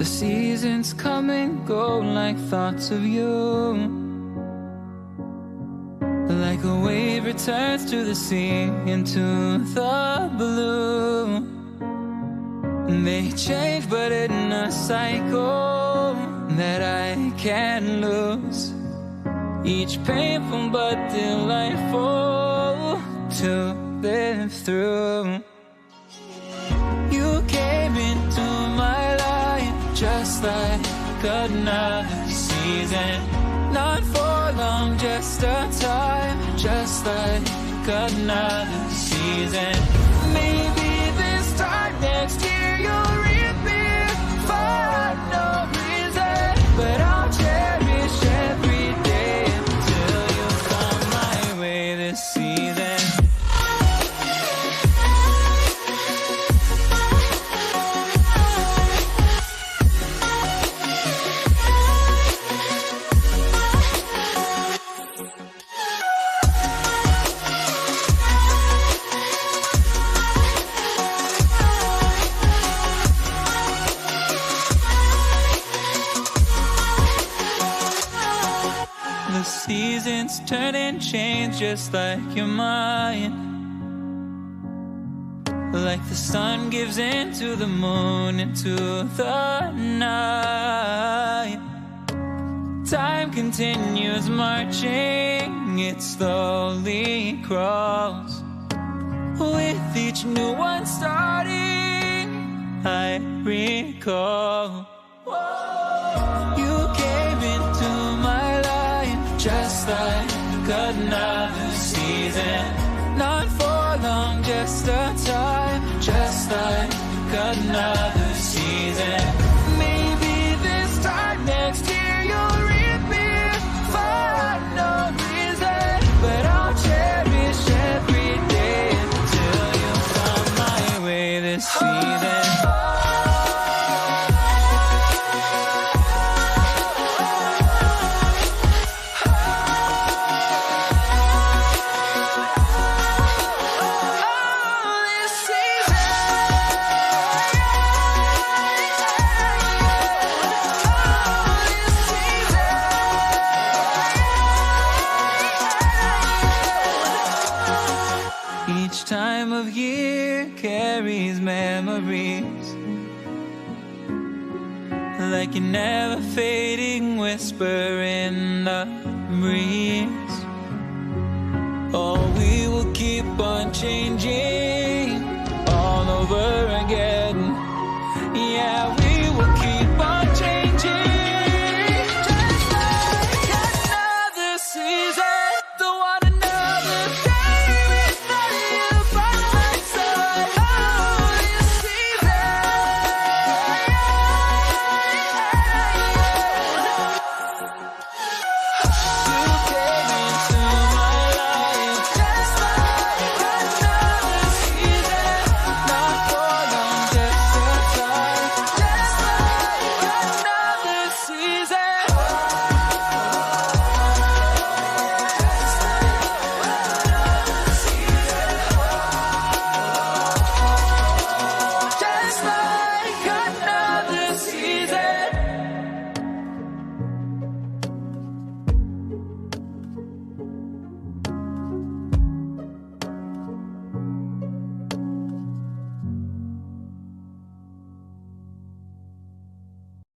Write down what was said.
The seasons come and go like thoughts of you. Like a wave returns to the sea, into the blue. They change but in a cycle that I can't lose. Each painful but delightful to live through. You came into my life just like another season. Not for long, just a time, just like another season. Maybe this time next year you'll reappear for no reason, but I'll cherish every day until you come my way this season. Seasons turn and change just like your mind. Like the sun gives into the moon, into the night. Time continues marching, it slowly crawls. With each new one starting, I recall. You came into my life just like another season. Not for long, just a time, just like another season. Maybe this time next year you'll reappear for no reason, but I'll cherish every day until you come my way this season. Each time of year carries memories, like a never fading whisper in the breeze. Oh, we will